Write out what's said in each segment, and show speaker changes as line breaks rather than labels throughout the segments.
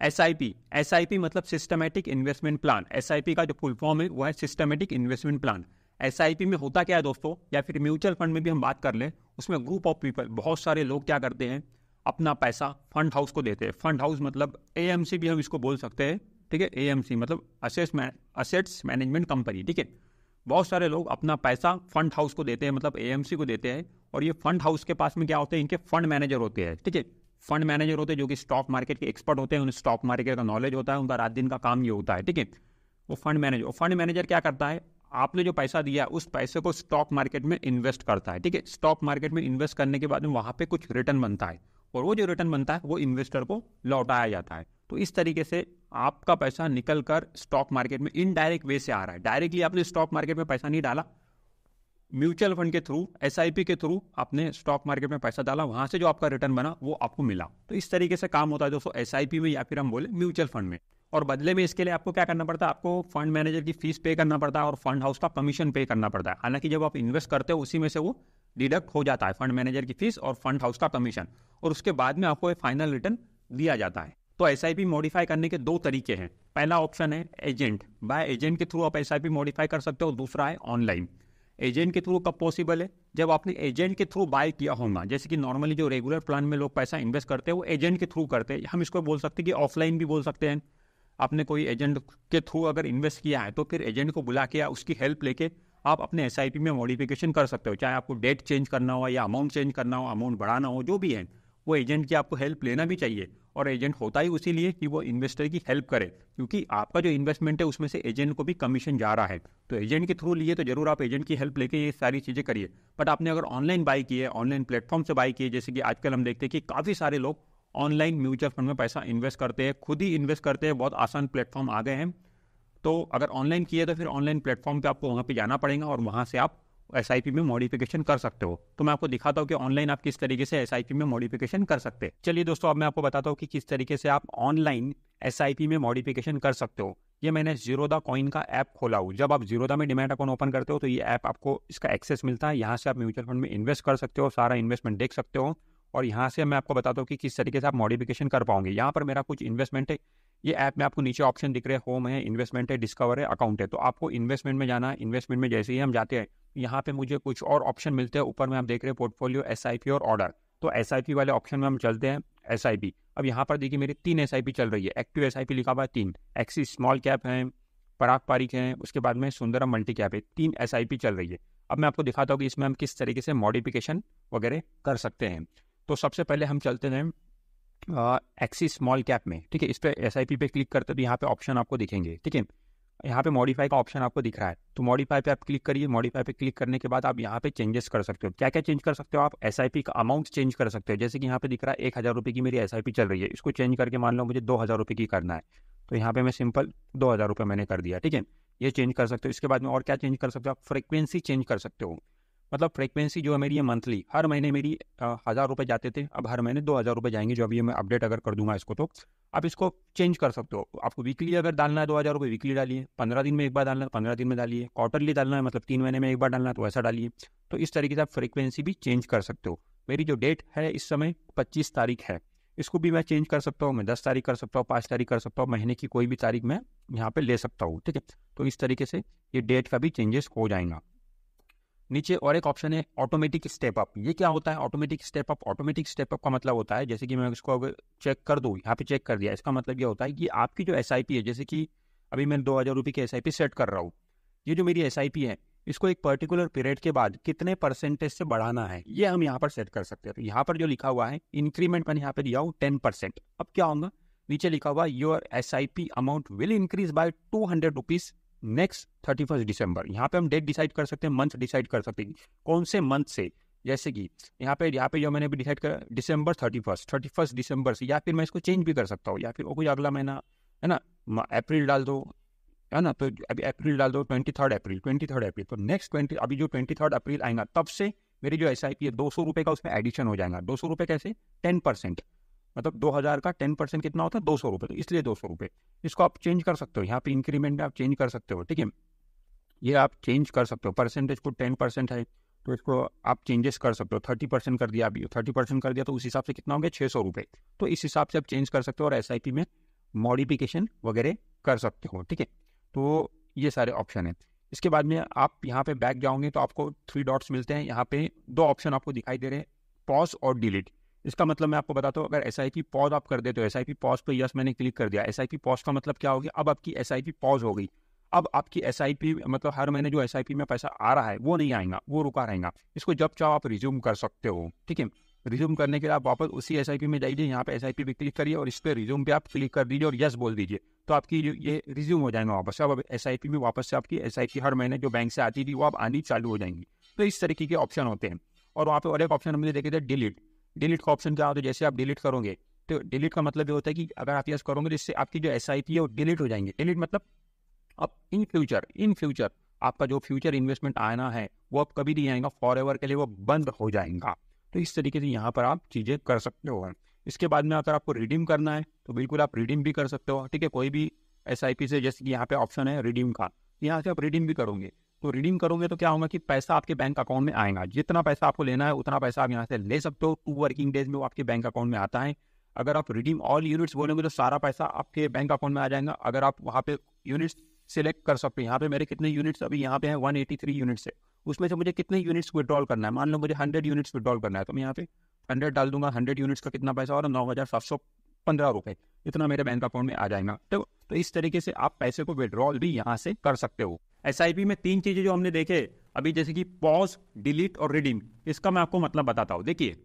SIP मतलब systematic investment plan. SIP का जो फुल फॉर्म है वो है सिस्टमेटिक इन्वेस्टमेंट प्लान। एसआईपी में होता क्या है दोस्तों, या फिर म्यूचुअल फंड में भी हम बात कर लें, उसमें ग्रुप ऑफ पीपल, बहुत सारे लोग क्या करते हैं, अपना पैसा फंड हाउस को देते हैं। फंड हाउस मतलब एएमसी भी हम इसको बोल सकते हैं, ठीक है। एएमसी मतलब असेट्स मैनेजमेंट कंपनी, ठीक है। बहुत सारे लोग अपना पैसा फंड हाउस को देते हैं, मतलब एएमसी को देते हैं। और ये फंड हाउस के पास में क्या होते हैं, इनके फंड मैनेजर होते हैं, ठीक है। फंड मैनेजर होते हैं जो कि स्टॉक मार्केट के एक्सपर्ट होते हैं, उन्हें स्टॉक मार्केट का नॉलेज होता है, उनका रात दिन का काम ये होता है, ठीक है। वो फंड मैनेजर क्या करता है, आपने जो पैसा दिया उस पैसे को स्टॉक मार्केट में इन्वेस्ट करता है, ठीक है। स्टॉक मार्केट में इन्वेस्ट करने के बाद में वहां पे कुछ रिटर्न बनता है, और वो जो रिटर्न बनता है वो इन्वेस्टर को लौटाया जाता है। तो इस तरीके से आपका पैसा निकल कर स्टॉक मार्केट में इनडायरेक्ट वे से आ रहा है। डायरेक्टली आपने स्टॉक मार्केट में पैसा नहीं डाला, म्यूचुअल फंड के थ्रू, एसआईपी के थ्रू आपने स्टॉक मार्केट में पैसा डाला, वहां से जो आपका रिटर्न बना वो आपको मिला। तो इस तरीके से काम होता है दोस्तों एसआईपी में, या फिर हम बोले म्यूचुअल फंड में। और बदले में इसके लिए आपको क्या करना पड़ता है, आपको फंड मैनेजर की फीस पे करना पड़ता है और फंड हाउस का कमीशन पे करना पड़ता है। हालांकि जब आप इन्वेस्ट करते हो उसी में से वो डिडक्ट हो जाता है, फंड मैनेजर की फीस और फंड हाउस का कमीशन, और उसके बाद में आपको एक फाइनल रिटर्न दिया जाता है। तो एसआईपी मॉडिफाई करने के दो तरीके हैं। पहला ऑप्शन है एजेंट, बाय एजेंट के थ्रू आप एसआईपी मॉडिफाई कर सकते हो। दूसरा है ऑनलाइन। एजेंट के थ्रू कब पॉसिबल है, जब आपने एजेंट के थ्रू बाय किया होगा। जैसे कि नॉर्मली जो रेगुलर प्लान में लोग पैसा इन्वेस्ट करते हैं वो एजेंट के थ्रू करते हैं। हम इसको बोल सकते हैं कि ऑफलाइन भी बोल सकते हैं। आपने कोई एजेंट के थ्रू अगर इन्वेस्ट किया है तो फिर एजेंट को बुला के या उसकी हेल्प लेके आप अपने एसआईपी में मॉडिफिकेशन कर सकते हो। चाहे आपको डेट चेंज करना हो या अमाउंट चेंज करना हो, अमाउंट बढ़ाना हो, जो भी है, वो एजेंट की आपको हेल्प लेना भी चाहिए। और एजेंट होता ही उसी लिए कि वो इन्वेस्टर की हेल्प करे, क्योंकि आपका जो इन्वेस्टमेंट है उसमें से एजेंट को भी कमीशन जा रहा है। तो एजेंट के थ्रू लिए तो जरूर आप एजेंट की हेल्प लेके ये सारी चीज़ें करिए। बट आपने अगर ऑनलाइन बाई की है, ऑनलाइन प्लेटफॉर्म से बाई की है, जैसे कि आजकल हम देखते हैं कि काफ़ी सारे लोग ऑनलाइन म्यूचुअल फंड में पैसा इन्वेस्ट करते हैं, खुद ही इन्वेस्ट करते हैं। बहुत आसान प्लेटफॉर्म आ गए हैं। तो अगर ऑनलाइन किए तो फिर ऑनलाइन प्लेटफॉर्म पे आपको वहाँ पे जाना पड़ेगा और वहाँ से आप एसआईपी में मॉडिफिकेशन कर सकते हो। तो मैं आपको दिखाता हूँ कि ऑनलाइन आप किस तरीके से एसआईपी में मॉडिफिकेशन कर सकते हैं। चलिए दोस्तों, अब मैं आपको बताता हूँ कि किस तरीके से आप ऑनलाइन एसआईपी में मॉडिफिकेशन कर सकते हो। ये मैंने जीरोधा कॉइन का ऐप खोला हूँ। जब आप जीरोधा में डिमैट अकाउंट ओपन करते हो तो ये ऐप आपको इसका एक्सेस मिलता है। यहाँ से आप म्यूचुअल फंड में इन्वेस्ट कर सकते हो, सारा इन्वेस्टमेंट देख सकते हो। और यहाँ से मैं आपको बताता हूँ कि किस तरीके से आप मॉडिफिकेशन कर पाओगे। यहाँ पर मेरा कुछ इन्वेस्टमेंट है। ये ऐप में आपको नीचे ऑप्शन दिख रहे हैं, होम है, इन्वेस्टमेंट है, डिस्कवर है, अकाउंट है। तो आपको इन्वेस्टमेंट में जाना है। इन्वेस्टमेंट में जैसे ही हम जाते हैं यहाँ पे मुझे कुछ और ऑप्शन मिलते हैं। ऊपर में आप देख रहे हैं पोर्टफोलियो, एसआईपी और ऑर्डर। तो एसआईपी वाले ऑप्शन में हम चलते हैं। एसआईपी, अब यहाँ पर देखिए मेरी 3 एसआईपी चल रही है। एक्टिव एसआईपी लिखा हुआ है 3, एक्सिस स्मॉल कैप है, पराग पारिक है, उसके बाद में सुंदरम मल्टी कैप है। 3 एसआईपी चल रही है। अब मैं आपको दिखाता हूँ कि इसमें हम किस तरीके से मॉडिफिकेशन वगैरह कर सकते हैं। तो सबसे पहले हम चलते हैं एक्सिस स्मॉल कैप में, ठीक है। इस पर एसआईपी पे क्लिक करते तो यहाँ पे ऑप्शन आपको दिखेंगे, ठीक है। यहाँ पे मॉडिफाई का ऑप्शन आपको दिख रहा है, तो मॉडिफाई पे आप क्लिक करिए। मॉडिफाई पे क्लिक करने के बाद आप यहाँ पे चेंजेस कर सकते हो। क्या क्या चेंज कर सकते हो आप, एसआईपी का अमाउंट चेंज कर सकते हो। जैसे कि यहाँ पे दिख रहा है 1000 रुपये की मेरी एसआईपी चल रही है, इसको चेंज करके मान लो मुझे 2000 रुपये की करना है, तो यहाँ पे मैं सिंपल 2000 रुपये मैंने कर दिया, ठीक है। ये चेंज कर सकते हो। इसके बाद में और क्या चेंज कर सकते हो आप, फ्रिक्वेंसी चेंज कर सकते हो। मतलब फ्रीक्वेंसी जो है मेरी, ये मंथली, हर महीने मेरी 1000 रुपये जाते थे, अब हर महीने 2000 रुपये जाएंगे। जो अभी मैं अपडेट अगर कर दूंगा इसको, तो आप इसको चेंज कर सकते हो। आपको वीकली अगर डालना है 2000 रुपये, वीकली डालिए। 15 दिन में एक बार डालना है 15 दिन में डालिए। क्वार्टरली डालना है मतलब 3 महीने में एक बार डालना है तो ऐसा डालिए। तो इस तरीके से आप फ्रीक्वेंसी भी चेंज कर सकते हो। मेरी जो डेट है इस समय 25 तारीख है, इसको भी मैं चेंज कर सकता हूँ। मैं 10 तारीख कर सकता हूँ, 5 तारीख कर सकता हूँ, महीने की कोई भी तारीख मैं यहाँ पे ले सकता हूँ, ठीक है। तो इस तरीके से ये डेट का भी चेंजेस हो जाएगा। नीचे और एक ऑप्शन है ऑटोमेटिक स्टेप अप। ये क्या होता है automatic step up? Automatic step up का मतलब होता है, जैसे कि मैं इसको अगर चेक कर दूँ, यहाँ पे चेक कर दिया, इसका मतलब ये होता है कि आपकी जो एसआईपी है, जैसे कि अभी मैं 2000 रुपये की एसआईपी सेट कर रहा हूँ, ये जो मेरी एसआईपी है इसको एक पर्टिकुलर पीरियड के बाद कितने परसेंटेज से बढ़ाना है, ये हम यहाँ पर सेट कर सकते हैं। तो यहाँ पर जो लिखा हुआ है इंक्रीमेंट, मैंने यहाँ पे दिया हूँ 10%। अब क्या होगा, नीचे लिखा हुआ your SIP amount will increase by 200 rupees next 31 दिसंबर। यहाँ पे हम डेट डिसाइड कर सकते हैं, मंथ डिसाइड कर सकते हैं, कौन से मंथ से। जैसे कि यहाँ पे जो मैंने भी डिसाइड करा दिसंबर 31 दिसंबर से, या फिर मैं इसको चेंज भी कर सकता हूँ, या फिर कोई अगला महीना है ना, अप्रैल डाल दो, है ना। तो अभी अप्रैल डाल दो 23 अप्रैल, तो नेक्स्ट अभी जो 23 अप्रैल आएगा तब से मेरी जो एसआईपी है 200 रुपये का उसमें एडिशन हो जाएगा। 200 रुपये कैसे, 10%, मतलब 2000 का 10% कितना होता है, 200 रुपये। तो इसलिए 200 रुपये, इसको आप चेंज कर सकते हो। यहाँ पे इंक्रीमेंट में आप चेंज कर सकते हो, ठीक है। ये आप चेंज कर सकते हो। परसेंटेज को 10% है तो इसको आप चेंजेस कर सकते हो। 30% कर दिया, अभी 30% कर दिया तो उस हिसाब से कितना हो गया, 600 रुपये। तो इस हिसाब से आप चेंज कर सकते हो और एसआईपी में मॉडिफिकेशन वगैरह कर सकते हो, ठीक है। तो ये सारे ऑप्शन हैं। इसके बाद में आप यहाँ पे बैक जाओगे तो आपको 3 डॉट्स मिलते हैं। यहाँ पे 2 ऑप्शन आपको दिखाई दे रहे हैं, पॉज और डिलीट। इसका मतलब मैं आपको बताता हूँ, अगर SIP पॉज आप कर देते हो, SIP पॉज पे यस मैंने क्लिक कर दिया, SIP पॉज का मतलब क्या होगी, अब आपकी SIP पॉज हो गई। अब आपकी SIP मतलब हर महीने जो SIP में पैसा आ रहा है वो नहीं आएगा, वो रुका रहेगा। इसको जब चाहो आप रिज्यूम कर सकते हो, ठीक है। रिज्यूम करने के लिए आप वापस उसी SIP में जाइए, यहाँ पे SIP पे क्लिक करिए और इस पर रिज्यूम पे आप क्लिक कर दीजिए और यस बोल दीजिए, तो आपकी ये रिज्यूम हो जाएगा वापस से। अब SIP में वापस से आपकी SIP हर महीने जो बैंक से आती थी वो अब आनी चालू हो जाएंगी। तो इस तरीके के ऑप्शन होते हैं। और वहाँ पे और एक ऑप्शन हमने देखे थे डिलीट। डिलीट का ऑप्शन क्या होता है, जैसे आप डिलीट करोगे तो डिलीट का मतलब ये होता है कि अगर आप यस करोगे तो इससे आपकी जो SIP है वो डिलीट हो जाएंगे। डिलीट मतलब अब इन फ्यूचर आपका जो फ्यूचर इन्वेस्टमेंट आना है वो अब कभी नहीं आएगा, फॉर एवर के लिए वो बंद हो जाएगा। तो इस तरीके से यहाँ पर आप चीज़ें कर सकते हो। इसके बाद में अगर आपको रिडीम करना है तो बिल्कुल आप रिडीम भी कर सकते हो, ठीक है। कोई भी SIP से, जैसे कि यहाँ पे ऑप्शन है रिडीम का, यहाँ से आप रिडीम भी करोगे। तो रिडीम करोगे तो क्या होगा कि पैसा आपके बैंक अकाउंट में आएगा। जितना पैसा आपको लेना है उतना पैसा आप यहाँ से ले सकते हो। 2 वर्किंग डेज में वो आपके बैंक अकाउंट में आता है। अगर आप रिडीम ऑल यूनिट्स बोलोगे तो सारा पैसा आपके बैंक अकाउंट में आ जाएगा। अगर आप वहाँ पे यूनिट्स सिलेक्ट कर सकते हैं, यहाँ पे मेरे कितने यूनिट्स अभी यहाँ पे हैं 183 यूनिट्स है, उसमें से मुझे कितने यूनिट्स विड्रॉल करना है, मान लो मुझे 100 यूनिट्स विड्रॉल करना है तो मैं यहाँ पे 100 डाल दूंगा। 100 यूनिट्स का कितना पैसा और 9,715 रुपये, इतना मेरे बैंक अकाउंट में आ जाएगा। तो इस तरीके से आप पैसे को विड्रॉल भी यहाँ से कर सकते हो। SIP में 3 चीजें जो हमने देखे अभी, जैसे कि पॉज, डिलीट और रिडीम, इसका मैं आपको मतलब बताता हूँ। देखिए,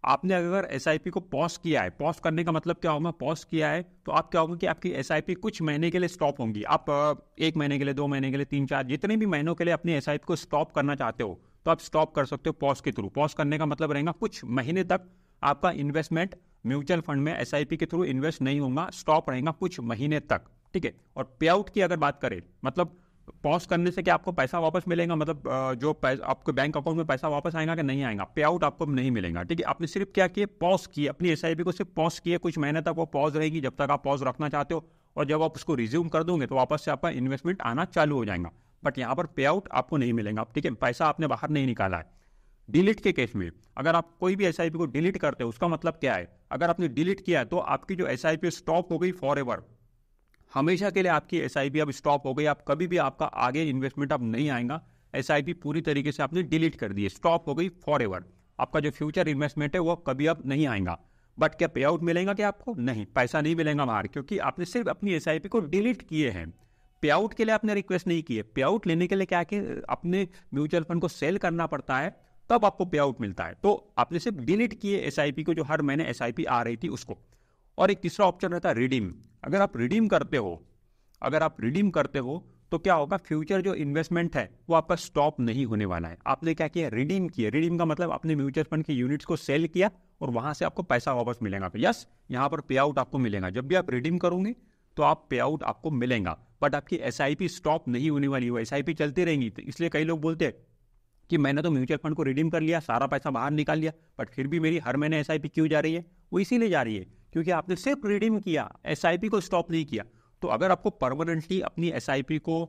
आपने अगर SIP को पॉज किया है, पॉज करने का मतलब क्या होगा, पॉज किया है तो आप क्या होगा कि आपकी SIP कुछ महीने के लिए स्टॉप होंगी। आप 1 महीने के लिए, 2 महीने के लिए, 3, 4 जितने भी महीनों के लिए अपनी SIP को स्टॉप करना चाहते हो तो आप स्टॉप कर सकते हो पॉज के थ्रू। पॉज करने का मतलब रहेगा कुछ महीने तक आपका इन्वेस्टमेंट म्यूचुअल फंड में SIP के थ्रू इन्वेस्ट नहीं होगा, स्टॉप रहेगा कुछ महीने तक, ठीक है। और पे आउट की अगर बात करें, मतलब पॉज करने से क्या आपको पैसा वापस मिलेगा, मतलब जो आपके बैंक अकाउंट में पैसा वापस आएगा कि नहीं आएगा, पे आउट आपको नहीं मिलेगा, ठीक है। आपने सिर्फ क्या किया, पॉज किया, अपनी SIP को सिर्फ पॉज किया, कुछ महीने तक वो पॉज रहेगी जब तक आप पॉज रखना चाहते हो, और जब आप उसको रिज्यूम कर दोगे तो वापस से आपका इन्वेस्टमेंट आना चालू हो जाएगा। बट यहाँ पर पे आउट आपको नहीं मिलेगा, ठीक है, पैसा आपने बाहर नहीं निकाला है। डिलीट के केस में अगर आप कोई भी SIP को डिलीट करते हो, उसका मतलब क्या है, अगर आपने डिलीट किया है तो आपकी जो SIP स्टॉप हो गई फॉर एवर, हमेशा के लिए आपकी SIP अब स्टॉप हो गई। आप कभी भी आपका आगे इन्वेस्टमेंट अब नहीं आएगा। SIP पूरी तरीके से आपने डिलीट कर दी है, स्टॉप हो गई फॉर एवर। आपका जो फ्यूचर इन्वेस्टमेंट है वो कभी अब नहीं आएगा। बट क्या पे आउट मिलेगा क्या आपको, नहीं, पैसा नहीं मिलेगा बाहर, क्योंकि आपने सिर्फ अपनी SIP को डिलीट किए हैं। पे आउट के लिए आपने रिक्वेस्ट नहीं की है। पे आउट लेने के लिए क्या कि अपने म्यूचुअल फंड को सेल करना पड़ता है, तब आपको पे आउट मिलता है। तो आपने सिर्फ डिलीट किए SIP को, जो हर महीने SIP आ रही थी उसको। और एक तीसरा ऑप्शन रहता है रिडीम। अगर आप रिडीम करते हो तो क्या होगा, फ्यूचर जो इन्वेस्टमेंट है वो आपका स्टॉप नहीं होने वाला है। आपने क्या किया, रिडीम किया। रिडीम का मतलब अपने म्यूचुअल फंड के यूनिट्स को सेल किया और वहां से आपको पैसा वापस मिलेगा। यस, यहाँ पर पे आउट आपको मिलेगा। जब भी आप रिडीम करोगे तो आप पे आउट आपको मिलेगा, बट आपकी SIP स्टॉप नहीं होने वाली है, SIP चलती रहेंगी। तो इसलिए कई लोग बोलते हैं कि मैंने तो म्यूचुअल फंड को रिडीम कर लिया, सारा पैसा बाहर निकाल लिया, बट फिर भी मेरी हर महीने SIP क्यों जा रही है। वो इसीलिए जा रही है क्योंकि आपने सिर्फ रिडीम किया, SIP को स्टॉप नहीं किया। तो अगर आपको परमानेंटली अपनी SIP को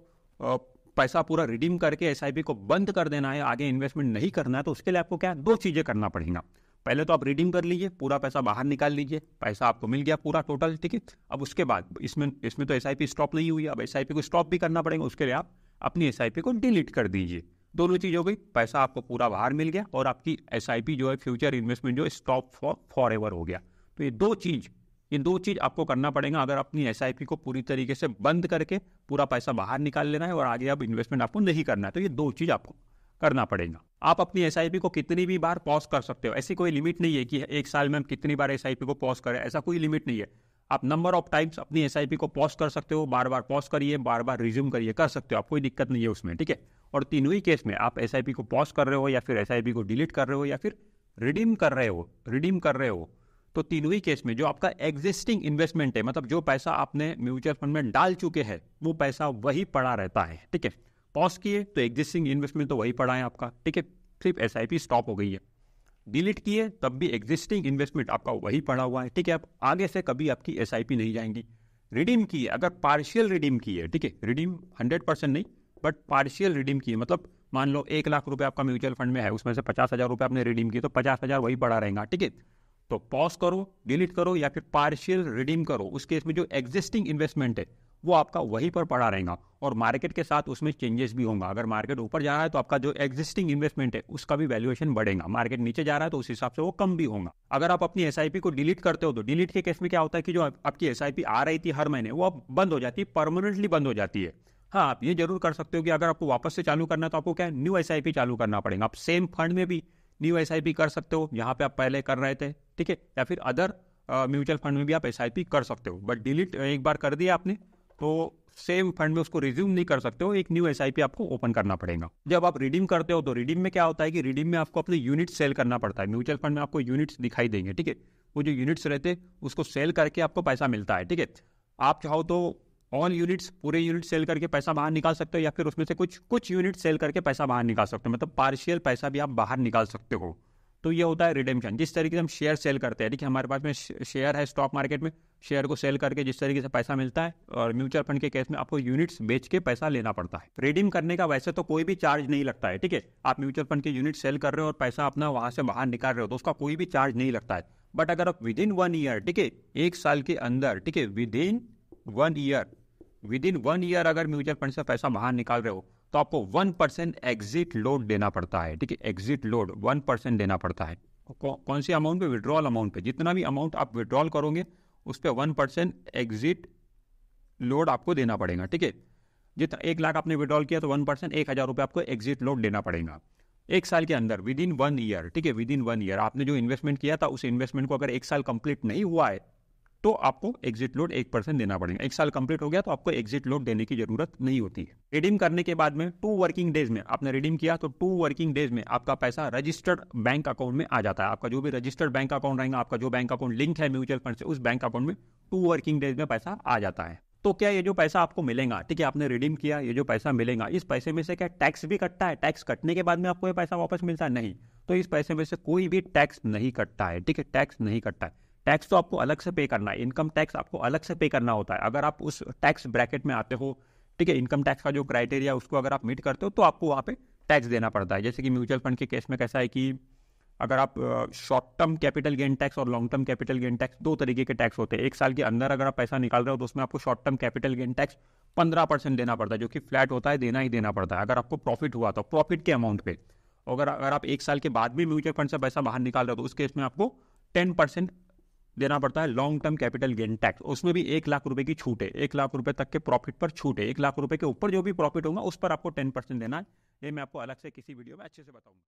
पैसा पूरा रिडीम करके SIP को बंद कर देना है, आगे इन्वेस्टमेंट नहीं करना है, तो उसके लिए आपको क्या 2 चीजें करना पड़ेगा। पहले तो आप रिडीम कर लीजिए, पूरा पैसा बाहर निकाल लीजिए, पैसा आपको मिल गया पूरा टोटल, ठीक है। अब उसके बाद इसमें तो SIP स्टॉप नहीं हुई, अब SIP को स्टॉप भी करना पड़ेगा। उसके लिए आप अपनी SIP को डिलीट कर दीजिए। दोनों चीज हो गई, पैसा आपको पूरा बाहर मिल गया और आपकी SIP जो है फ्यूचर इन्वेस्टमेंट जो है स्टॉप फॉर एवर हो गया। तो ये दो चीज आपको करना पड़ेगा अगर अपनी SIP को पूरी तरीके से बंद करके पूरा पैसा बाहर निकाल लेना है और आगे अब इन्वेस्टमेंट आपको नहीं करना है। तो ये 2 चीज आपको करना पड़ेगा। आप अपनी SIP को कितनी भी बार पॉज कर सकते हो, ऐसी कोई लिमिट नहीं है कि 1 साल में हम कितनी बार SIP को पॉज करें, ऐसा कोई लिमिट नहीं है। आप नंबर ऑफ टाइम्स अपनी SIP को पॉज कर सकते हो, बार बार पॉज करिए, बार बार रिज्यूम करिए, कर सकते हो आप, कोई दिक्कत नहीं है उसमें, ठीक है। और तीनों ही केस में आप SIP को पॉज कर रहे हो या फिर SIP को डिलीट कर रहे हो या फिर रिडीम कर रहे हो, तो तीनों ही केस में जो आपका एग्जिस्टिंग इन्वेस्टमेंट है, मतलब जो पैसा आपने म्यूचुअल फंड में डाल चुके हैं वो पैसा वही पड़ा रहता है, ठीक है। पॉज किए तो एग्जिस्टिंग इन्वेस्टमेंट तो वही पड़ा है आपका, ठीक है, सिर्फ SIP स्टॉप हो गई है। डिलीट किए तब भी एग्जिस्टिंग इन्वेस्टमेंट आपका वही पड़ा हुआ है, ठीक है। अब आगे से कभी आपकी SIP नहीं जाएंगी। रिडीम किए, अगर पार्शियल रिडीम किए, ठीक है, रिडीम 100% नहीं बट पार्शियल रिडीम किए, मतलब मान लो 1 लाख रुपए आपका म्यूचुअल फंड में है, उसमें से 50,000 रुपए आपने रिडीम किए तो 50,000 वही पड़ा रहेगा, ठीक है। तो पॉज करो, डिलीट करो या फिर पार्शियल रिडीम करो। उस केस में जो एग्जिस्टिंग इन्वेस्टमेंट है वो आपका वहीं पर पड़ा रहेगा और मार्केट के साथ उसमें चेंजेस भी होगा। अगर मार्केट ऊपर जा रहा है तो आपका जो एग्जिस्टिंग इन्वेस्टमेंट है उसका भी वैल्यूएशन बढ़ेगा, मार्केट नीचे जा रहा है तो उस हिसाब से वो कम भी होगा। अगर आप अपनी एसआईपी को डिलीट करते हो तो डिलीट के केस में क्या होता है कि जो आपकी एसआईपी आ रही थी हर महीने वो अब बंद हो जाती है, परमानेंटली बंद हो जाती है। हाँ, आप ये जरूर कर सकते हो कि अगर आपको वापस से चालू करना है तो आपको क्या न्यू एसआईपी चालू करना पड़ेगा। आप सेम फंड में भी न्यू एसआईपी कर सकते हो जहाँ पे आप पहले कर रहे थे, ठीक है, या फिर अदर म्यूचुअल फंड में भी आप एसआईपी कर सकते हो। बट डिलीट एक बार कर दिया आपने तो सेम फंड में उसको रिज्यूम नहीं कर सकते हो, एक न्यू एसआईपी आपको ओपन करना पड़ेगा। जब आप रिडीम करते हो तो रिडीम में क्या होता है कि रिडीम में आपको अपने यूनिट सेल करना पड़ता है। म्यूचुअल फंड में आपको यूनिट्स दिखाई देंगे, ठीक है, वो जो यूनिट्स रहते हैं उसको सेल करके आपको पैसा मिलता है, ठीक है। आप चाहो तो ऑल यूनिट्स, पूरे यूनिट सेल करके पैसा बाहर निकाल सकते हो या फिर उसमें से कुछ यूनिट सेल करके पैसा बाहर निकाल सकते हो, मतलब पार्शियल पैसा भी आप बाहर निकाल सकते हो। तो ये होता है रिडेम्पशन। जिस तरीके से हम शेयर सेल करते हैं, ठीक है, हमारे पास में शेयर है स्टॉक मार्केट में, शेयर को सेल करके जिस तरीके से पैसा मिलता है, और म्यूचुअल फंड के केस में आपको यूनिट्स बेच के पैसा लेना पड़ता है। रिडीम करने का वैसे तो कोई भी चार्ज नहीं लगता है, ठीक है। आप म्यूचुअल फंड के यूनिट सेल कर रहे हो और पैसा अपना वहां से बाहर निकाल रहे हो तो उसका कोई भी चार्ज नहीं लगता है। बट अगर आप विद इन 1 ईयर, ठीक है, 1 साल के अंदर, ठीक है, विद इन 1 ईयर अगर म्यूचुअल फंड से पैसा बाहर निकाल रहे हो तो आपको 1% एग्जिट लोड देना पड़ता है, ठीक है। एग्जिट लोड 1% देना पड़ता है। कौन सी अमाउंट पे? विड्रॉल अमाउंट पे। जितना भी अमाउंट आप विड्रॉल करोगे उस पर 1% एग्जिट लोड आपको देना पड़ेगा, ठीक है। जितना 1 लाख आपने विड्रॉल किया तो 1% 1,000 रुपये आपको एग्जिट लोड देना पड़ेगा 1 साल के अंदर, विद इन 1 ईयर, ठीक है। विद इन 1 ईयर आपने जो इन्वेस्टमेंट किया था उस इन्वेस्टमेंट को अगर 1 साल कंप्लीट नहीं हुआ है तो आपको एग्जिट लोड 1% देना पड़ेगा। 1 साल कंप्लीट हो गया तो आपको एग्जिट लोड देने की जरूरत नहीं होती है। रिडीम करने के बाद में 2 वर्किंग डेज में आपने रिडीम किया तो 2 वर्किंग डेज में आपका पैसा रजिस्टर्ड बैंक अकाउंट में आ जाता है। आपका जो भी रजिस्टर्ड बैंक अकाउंट रहेगा, आपका जो बैंक अकाउंट लिंक है म्यूचुअल फंड से, उस बैंक अकाउंट में 2 वर्किंग डेज में पैसा आ जाता है। तो क्या ये जो पैसा आपको मिलेगा, ठीक है, आपने रिडीम किया, ये जो पैसा मिलेगा, इस पैसे में से क्या टैक्स भी कटता है? टैक्स कटने के बाद में आपको ये पैसा वापस मिलता है? नहीं। तो इस पैसे में से कोई भी टैक्स नहीं कटता है, ठीक है, टैक्स नहीं कटता है। टैक्स तो आपको अलग से पे करना है, इनकम टैक्स आपको अलग से पे करना होता है। अगर आप उस टैक्स ब्रैकेट में आते हो, ठीक है, इनकम टैक्स का जो क्राइटेरिया उसको अगर आप मीट करते हो तो आपको वहाँ पे टैक्स देना पड़ता है। जैसे कि म्यूचुअल फंड के केस में कैसा है कि अगर आप short term capital gain tax और long term capital gain tax, 2 तरीके के टैक्स होते हैं। 1 साल के अंदर अगर आप पैसा निकाल रहे हो तो उसमें आपको short term capital gain tax 15% देना पड़ता है, जो कि फ्लैट होता है, देना ही देना पड़ता है। अगर आपको प्रॉफिट हुआ तो प्रॉफिट के अमाउंट पे, अगर आप 1 साल के बाद भी म्यूचुअल फंड से पैसा बाहर निकाल रहे हो तो उस केस में आपको 10% देना पड़ता है long term capital gain tax. उसमें भी 1 लाख रुपए की छूट है, 1 लाख रुपए तक के प्रॉफिट पर छूट है। 1 लाख रुपए के ऊपर जो भी प्रॉफिट होगा उस पर आपको 10% देना है। ये मैं आपको अलग से किसी वीडियो में अच्छे से बताऊंगा।